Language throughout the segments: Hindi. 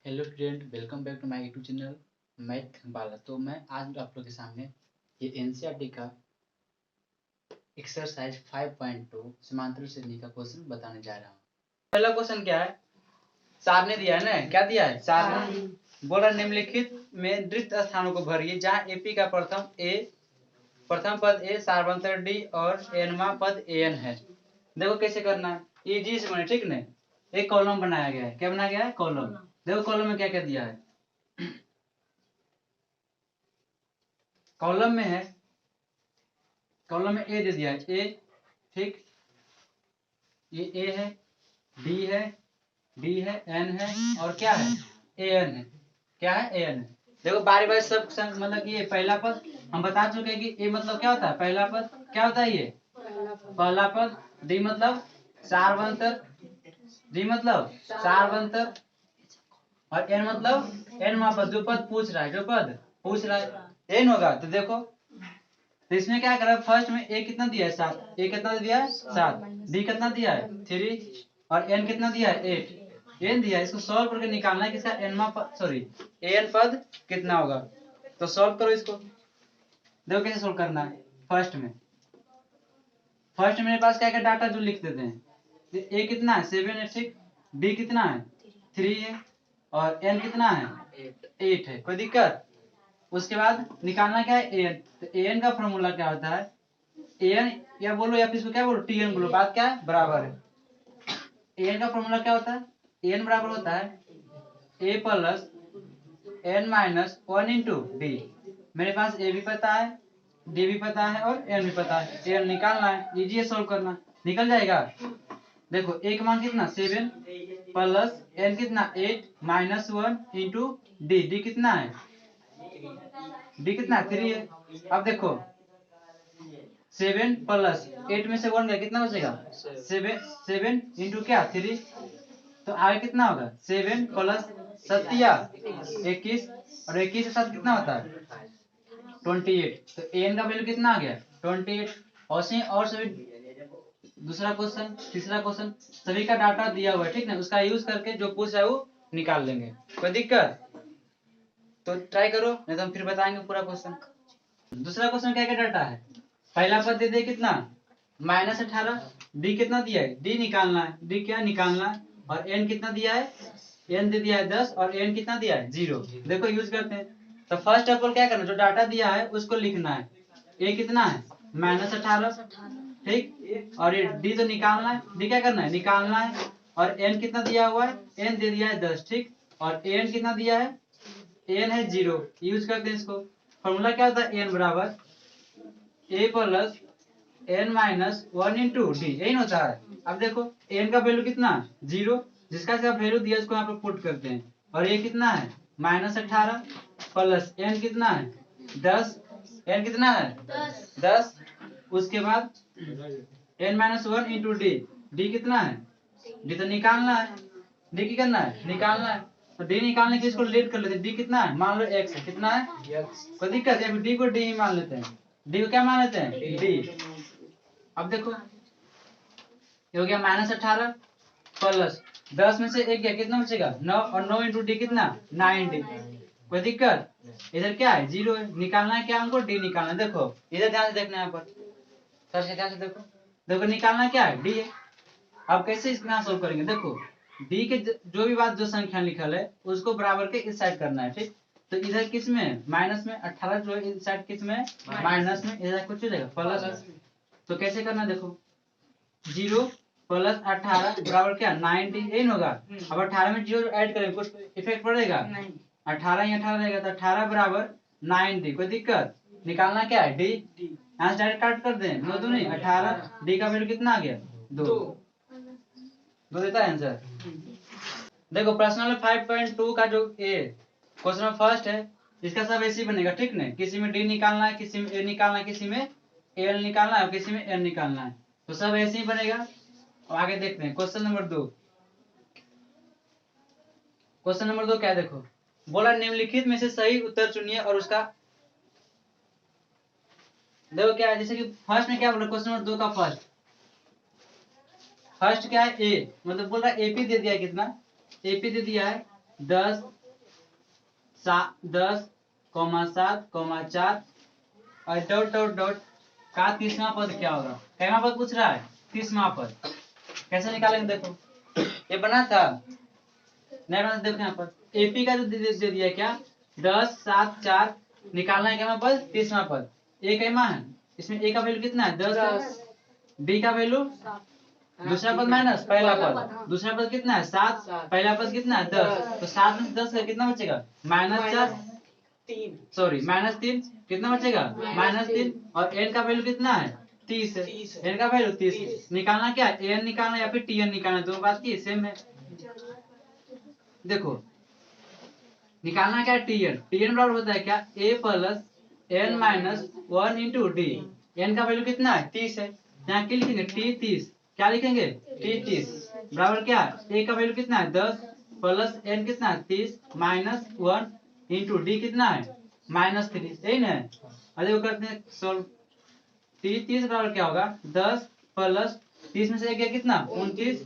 Hello student, welcome back to my YouTube channel math बाला। तो मैं आज आप लोग के सामने ये एनसीईआरटी का एक्सरसाइज 5.2 समांतर श्रेणी का क्वेश्चन बताने जा रहा हूँ। पहला क्वेश्चन क्या है, सार ने दिया है ना, क्या दिया है, सार ने बोला निम्नलिखित में रिक्त स्थानों को भरिए जहाँ एपी का प्रथम पद ए, सारवंतर डी और एनवा पद एन है। देखो कैसे करना है, इजी से बने, ठीक नहीं। एक कॉलम बनाया गया है, क्या बनाया गया है, कॉलम। देखो कॉलम में क्या क्या दिया है, कॉलम में है, कॉलम में ए दे दिया है, ए, ठीक, ये ए है, डी है, डी है, एन है और क्या है, ए एन है। क्या है, ए एन है। देखो बारी बारी सब मतलब कि ये पहला पद हम बता चुके हैं कि ए मतलब क्या होता है, पहला पद क्या होता है, ये पहला पद। डी मतलब सारवंतर, डी मतलब सारवंतर और एन मतलब एन पद, जो पद पूछ रहा है, जो पद पूछ रहा है एन होगा। तो देखो, तो इसमें क्या करा, फर्स्ट में ए कितना दिया है, 7, ए कितना दिया है 7, डी कितना दिया है 3 और एन कितना दिया है 8, एन दिया है। इसको सॉल्व करके निकालना है किसका, एन पद, सॉरी एन पद कितना होगा। तो सॉल्व करो इसको, देखो कैसे सॉल्व करना है। फर्स्ट मेरे पास क्या क्या डाटा जो लिख देते हैं, ए कितना है 7 है, ठीक, डी कितना है 3 है और एन कितना है 8 है, कोई दिक्कत। उसके बाद निकालना क्या है, एन। तो एन का फॉर्मूला क्या होता है, एन या बोलो या फिर इसको क्या बोलो, टी एन बोलो, बात क्या है, बराबर है। एन का फॉर्मूला क्या होता है, एन बराबर होता है A plus N minus 1 into D. मेरे पास ए भी पता है, डी भी पता है और एन भी पता है। एन निकालना है, इजी है सॉल्व करना, निकल जाएगा। देखो ए का मान कितना 7 प्लस एन कितना 8 माइनस 1 इंटू डी, डी कितना है, डी कितना 3 है। अब देखो 7 प्लस 8 में से 1 गया, कितना बचेगा 7 इंटू क्या 3, तो आगे कितना होगा 7 प्लस 21 और 21 के साथ कितना होता है 28। तो एन का वैल्यू कितना आ गया 28। और सभी दूसरा क्वेश्चन, तीसरा क्वेश्चन, सभी का डाटा दिया हुआ है, ठीक ना, उसका यूज करके जो पूछ रहा है वो निकाल लेंगे, कोई दिक्कत। तो ट्राई करो, नहीं तो हम फिर बताएंगे पूरा क्वेश्चन। दूसरा क्वेश्चन क्या क्या डाटा है, पहला पद दे दे कितना -18, डी कितना दिया है, डी निकालना है, डी क्या निकालना है, और एन कितना दिया है, एन दे दिया है 10 और एन कितना दिया है 0। देखो यूज करते हैं। तो फर्स्ट ऑफ ऑल क्या करना, जो डाटा दिया है उसको लिखना है। ए कितना है -18, ठीक, और ये डी तो निकालना है, डी क्या करना है निकालना है, और एन कितना दिया हुआ है, एन दे दिया है 10, ठीक, और एन कितना दिया है, एन है 0। यूज करते हैं इसको। फॉर्मूला क्या होता है, एन बराबर A plus N minus 1 into D, यही होता है। अब देखो एन का वैल्यू कितना 0, जिसका से वैल्यू दिया उसको यहाँ पे पुट करते हैं, और ये कितना है -18 प्लस एन कितना है 10, एन कितना है 10। उसके बाद n minus 1 into d, d कितना है, डी तो निकालना है, डी की करना है निकालना है। तो डी निकालने के इसको लेट कर लेते हैं, डी कितना है मान लो x है, कितना है, कोई दिक्कत है, डी को डी ही मान लेते हैं, डी को क्या मान लेते हैं डी। अब देखो ये हो गया -18 प्लस 10 में से 1 गया, कितना बचेगा 9, और 9 इंटू डी कितना 90, कोई दिक्कत। इधर क्या है 0 है, निकालना है क्या हमको, डी निकालना है। देखो इधर ध्यान से देखना है, यहाँ पर सर से ध्यान से देखो, देखो निकालना क्या है डी है। अब कैसे इसका सोल्व करेंगे, देखो डी के जो भी बात जो संख्या लिखल है उसको बराबर के इस साइड करना है, ठीक। तो इधर किस में माइनस में 18 जो है, इस साइड किस में माइनस में, इधर कुछ हो जाएगा प्लस। तो कैसे करना, देखो 0 प्लस 18 बराबर क्या 90, यही होगा। अब 18 में 0 ऐड करें कुछ इफेक्ट पड़ेगा, 18 ही 18 रहेगा, तो 18 बराबर 90, कोई दिक्कत। निकालना क्या है डी, यहाँ से डायरेक्ट काट कर दें, 9 दूनी 18, डी का वैल्यू कितना आ गया 2 देता है आंसर। देखो प्रश्न नंबर 5.2 का जो ए क्वेश्चन नंबर फर्स्ट है, इसका सब ऐसे ही बनेगा, ठीक नहीं, किसी में डी निकालना है, किसी में ए निकालना है, किसी में एल निकालना है और किसी में एन निकालना है, तो सब ऐसे ही बनेगा। और आगे देखते हैं क्वेश्चन नंबर 2। क्वेश्चन नंबर 2 क्या, देखो बोला निम्नलिखित में से सही उत्तर चुनिए और उसका, देखो क्या है, जैसे कि फर्स्ट में क्या बोला, क्वेश्चन नंबर 2 का फर्स्ट क्या है ए, मतलब बोल रहा है एपी दे दिया है, कितना एपी दे दिया है 10 10,7,4 और डॉट डॉट डॉट का 30वां पद क्या होगा? कैमा पद पूछ रहा है, 30वां पद कैसे निकालेंगे? देखो ये बना था नहीं बना? देखो यहाँ पर एपी का जो दे दिया क्या, 10,7,4 निकालना है कैमा पद, 30वां पद। ए कैमा है, इसमें ए का वैल्यू कितना है, 10, बी का वैल्यू दूसरा पद माइनस पहला पद, दूसरा पद कितना है 7, पहला पद कितना है 10, तो 7 में से 10 का कितना बचेगा, -4, सॉरी -3, कितना बचेगा -3, और एन का वैल्यू कितना है 30 है, एन का वैल्यू 30, निकालना क्या है, एन निकालना या फिर टी एन निकालना, दोनों बात की सेम है। देखो निकालना क्या है, टी एन बराबर होता है क्या, A plus N minus 1 into D, N का वैल्यू कितना है 30 है, यहाँ क्या लिखेंगे टी 30, क्या लिखेंगे टी 30 बराबर क्या, ए का वैल्यू कितना है 10 प्लस एन कितना है 30 माइनस 1 इंटू डी कितना है -3, यही ना। अरे वो करते हैं सोल्व, टी 30 बराबर क्या होगा, 10 प्लस 30 में से गया कितना 29,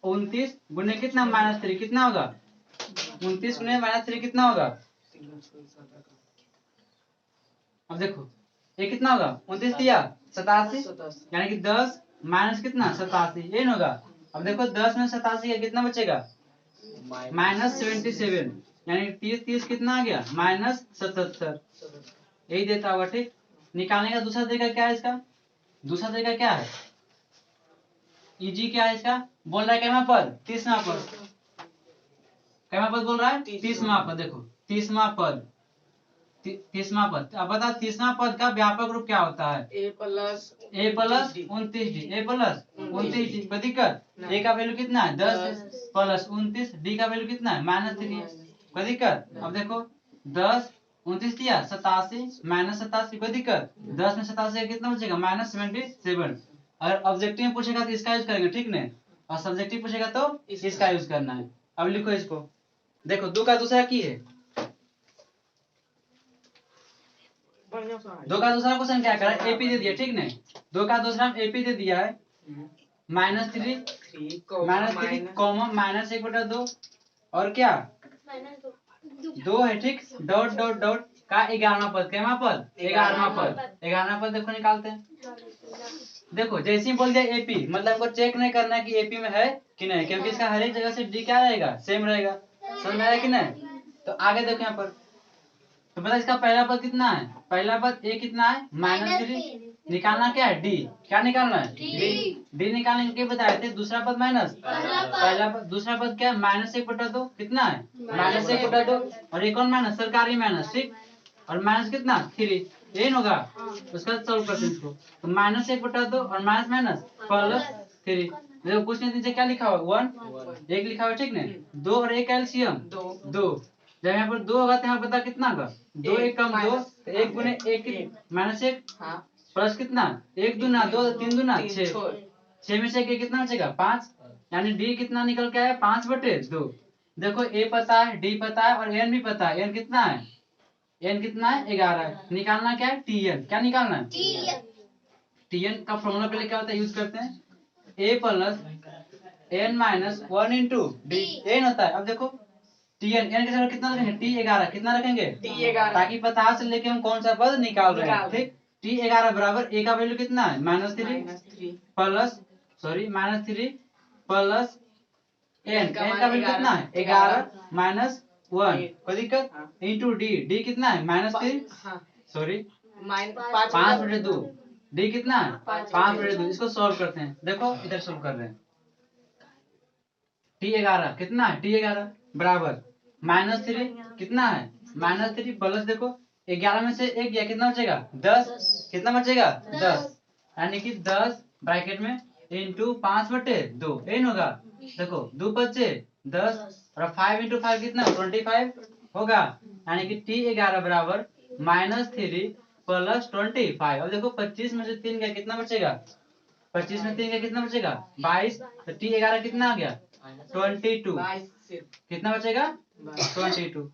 29 गुने कितना -3 कितना होगा, 29 गुने -3 कितना होगा, अब देखो ये कितना होगा 29 दिया 87, यानी कि 10 माइनस कितना 87, ये ना होगा। अब देखो 10 में 87 का कितना बचेगा -77, यानी 30 कितना आ गया -77, यही देता होगा। ठीक, निकालने का दूसरा तरीका क्या है, इसका दूसरा तरीका क्या है, इजी क्या है इसका, बोल रहा है कैमा पद 30वां पद, कैमा पद बोल रहा है 30वां पद। देखो 30वां पद, 30वां पद, अब बता 30वां पद का व्यापक रूप क्या होता है, A plus 29 D, A plus 29 D, कोई दिक्कत, ए का वैल्यू कितना है 10 प्लस 29, डी का वैल्यू कितना है -3, कोई दिक्कत। अब देखो 10 29 दिया 87 -87, कोई दिक्कत, 10 में 87 कितना बचेगा -77। अगर ऑब्जेक्टिव में पूछेगा तो इसका यूज करेंगे, ठीक नहीं, और सब्जेक्टिव पूछेगा तो इसका यूज करना है। अब लिखो इसको, देखो 2 का दूसरा की है, 2 का दूसरा क्वेश्चन क्या करा, एपी दे दिया, ठीक नहीं, 2 का दूसरा एपी दे दिया है -3 कॉमा -1/2 और क्या 2 है, ठीक, डॉट डॉट डॉट का 11वां पद, कैमा पद 11वां पद, 11वां पद देखो निकालते हैं। देखो जैसे ही बोल दिया एपी, मतलब हमको चेक नहीं करना है कि एपी में है कि नहीं, क्योंकि इसका हर एक जगह से डी क्या रहेगा सेम रहेगा, समझ में आया कि नहीं। तो आगे देखो यहाँ पर, तो पता इसका पहला पद कितना है, पहला पद ए कितना है -3, निकालना क्या है डी, क्या निकालना है डी निकालने के बताए थे, दूसरा पद माइनस पहला पद, दूसरा पद क्या है -1/2, कितना है -1/2, और एक और माइनस सरकारी माइनस, ठीक, और माइनस कितना 3, यही होगा। उसका सॉल्व करते हैं इसको, तो -1/2 और माइनस माइनस +3, देखो कुछ नहीं नीचे क्या लिखा हुआ 1 एक लिखा हुआ, ठीक नहीं, 2 और 1 एलसीएम 2, जब यहाँ पर 2 होगा तो यहाँ पता कितना होगा, 2 1 कम 2, 1 गुने 1 -1 प्लस कितना 1 दूना 2 3 दूना 6, 6 में से कितना बचेगा 5, यानी डी कितना निकल के आया 5/2। देखो ए पता है, डी पता है और एन भी पता है, एन कितना है, एन कितना है 11, निकालना क्या है टी एन, क्या निकालना है टी एन का फॉर्मूला पहले क्या होता है यूज करते हैं, A plus N minus 1 into D, N होता है। अब देखो टी एन, एन के साथ कितना रखेंगे T11, कितना रखेंगे T11, ताकि पता से लेके हम कौन सा पद निकाल रहे हैं, ठीक। T11 बराबर ए का वैल्यू कितना है -3 प्लस -3 प्लस एन का वैल्यू कितना है 11 माइनस 1, कोई दिक्कत, इंटू डी, डी कितना है -3 सॉरी 5/2, डी कितना है 5/2। इसको सॉल्व करते हैं, देखो इधर सॉल्व कर रहे हैं, T11 कितना है T11 बराबर -3 कितना है -3 प्लस देखो 11 में से 1 गया कितना बचेगा 10, कितना बचेगा 10, यानी कि 10 ब्रैकेट में इंटू 5/2, यही होगा। देखो 2 बचे 10 और 5 इंटू 5 कितना 25 होगा, यानी कि T11 बराबर -3 प्लस 25। अब देखो 25 में से 3 गया कितना बचेगा, 25 में 3 गया कितना बचेगा 22, तो T11 कितना आ गया 22, कितना बचेगा 22।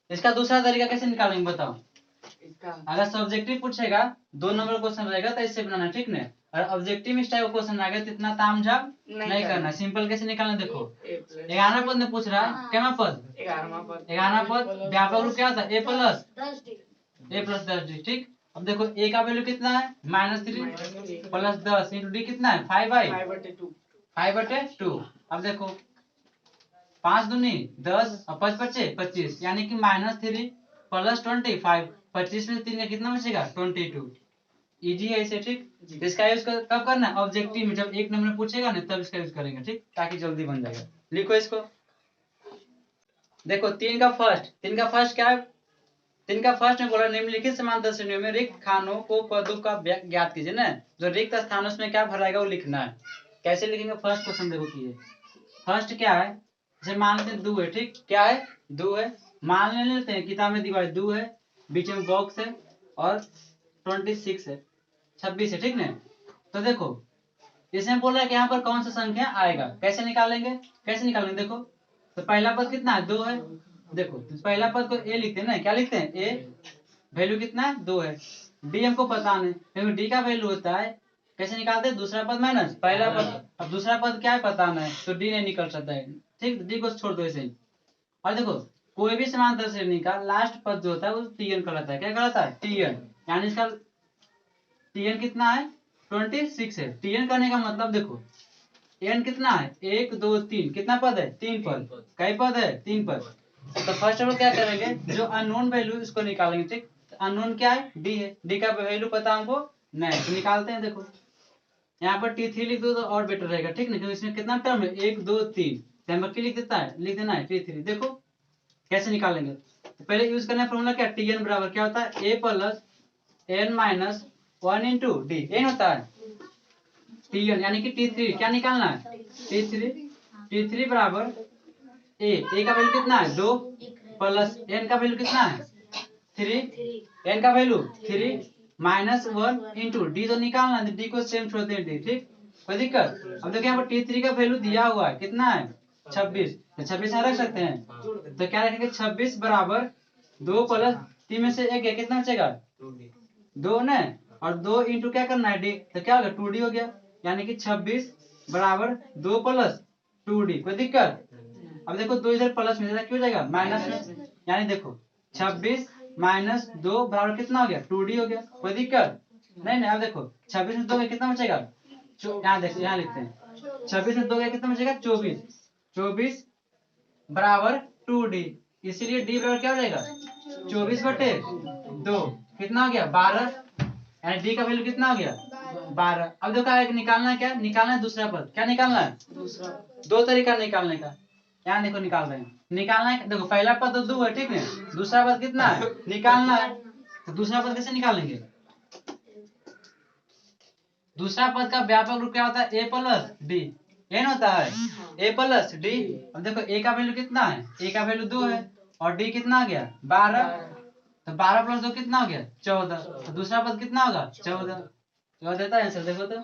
इसका दूसरा तरीका कैसे निकालेंगे बताओ, अगर सब्जेक्टिव पूछेगा 2 नंबर क्वेश्चन रहेगा तो इससे बनाना, ठीक नहीं, और ऑब्जेक्टिव इस टाइप का क्वेश्चन आ गया तो इतना तामझाम नहीं करना, सिंपल कैसे निकालना देखो। 11 पद में पूछ रहा है, क्या पद 11 पद, व्यापक रूप क्या था a प्लस 10d, ठीक। अब देखो a का वैल्यू कितना है -3 प्लस 10 इंटू d कितना है 5/2। अब देखो 5 दूनी 10 और 5 बचे 25, यानी कि -3 प्लस 25, 25 में 3 का कितना बचेगा 22। इजी है इसे, ठीक। इसका यूज कब करना है ऑब्जेक्टिव में, जब एक नंबर पूछेगा ना तब इसका यूज करेंगे, ठीक, ताकि जल्दी बन जाएगा। लिखो इसको। देखो 3 का फर्स्ट क्या है, 3 का फर्स्ट में बोला निम्नलिखित समांतर श्रेणियों में रिक्त खानों को पदों का ज्ञात कीजिए ना, जो रिक्त स्थान उसमें क्या भराएगा वो लिखना है। कैसे लिखेंगे, फर्स्ट क्वेश्चन देखो कि फर्स्ट क्या है, जैसे मान लेते हैं 2 है, ठीक, क्या है 2 है, मान लेते हैं किताब में दिवाली 2 है, बीच में बॉक्स है और 26 है 26 है, ठीक ना। तो देखो इसमें बोल रहा है कि यहाँ पर कौन सा संख्या आएगा, कैसे निकालेंगे देखो। तो पहला पद कितना है 2 है, देखो तो पहला पद को ए लिखते हैं ना, क्या लिखते हैं ए, वैल्यू कितना है 2 है, डी हमको पता नहीं क्योंकि डी का वैल्यू होता है, कैसे निकालते हैं दूसरा पद माइनस पहला पद। अब दूसरा पद क्या है पता नहीं तो डी नहीं निकल सकता है, ठीक, डी को छोड़ दो ऐसे ही। और देखो कोई भी समांतर श्रेणी का लास्ट पद जो होता है वो टीएन कहलाता है, क्या कहलाता है टीएन, यानी इसका टीएन कितना है 26 है। टीएन करने का मतलब देखो एन कितना है 1 2 3, कितना पद है 3 पद, कई पद है 3 पद। तो फर्स्ट ऑफ ऑल क्या करेंगे, जो अननोन वैल्यू इसको निकालेंगे, ठीक। अननोन क्या है डी है, डी का वैल्यू पता हमको नहीं, तो निकालते हैं। देखो यहाँ पर T3 लिख दो तो और बेटर रहेगा, ठीक ना, क्योंकि इसमें कितना टर्म है 1 2 3, लिख देना है T3। देखो कैसे निकालेंगे, तो पहले यूज करना है फॉर्मूला क्या, Tn बराबर क्या होता है a plus n minus 1 into D, N होता है Tn, यानी कि T3 क्या निकालना है T3 बराबर a का वैल्यू कितना है 2 प्लस n का वैल्यू कितना है 3, n का वैल्यू 3 माइनस 1 इंटू डी, तो निकालना है डी को सेम छोड़ते हैं डी, ठीक, कोई दिक्कत। अब देखिए यहाँ पर T3 का वैल्यू दिया हुआ है कितना है 26, तो 26 यहाँ रख सकते हैं, तो क्या रखेंगे 26 बराबर 2 प्लस 3 में से एक है, कितना बचेगा 2 न, और 2 इंटू क्या करना है डी, तो क्या होगा 2d हो गया, यानी कि 26 बराबर 2 प्लस 2d, कोई दिक्कत। अब देखो 2 इधर प्लस में क्यों जाएगा माइनस में, यानी देखो 26 माइनस 2 बराबर कितना हो गया 2d हो गया, कोई दिक्कत नहीं। अब देखो 26 में 2 का कितना बचेगा, यहाँ देखो यहाँ लिखते हैं 26 में 2 का कितना बचेगा 24 बराबर 2d, इसीलिए d बराबर क्या हो जाएगा 24/2, कितना हो गया 12, यानी डी का वैल्यू कितना हो गया 12। अब देखो निकालना है क्या, निकालना है दूसरा पद, क्या निकालना है दो तरीका निकालने का, यहाँ देखो निकाल रहे हैं, निकालना है देखो पहला पद तो 2 है, ठीक है, दूसरा पद कितना है निकालना है, तो दूसरा पद कैसे निकालेंगे, दूसरा पद का व्यापक रूप क्या होता है ए प्लस डी, एन होता है ए प्लस डी। अब देखो ए का वैल्यू कितना है, ए का वैल्यू 2 है और डी कितना आ गया 12, तो 12 प्लस 2 कितना हो गया 14, तो दूसरा पद कितना होगा 14, देता है आंसर देखो तो,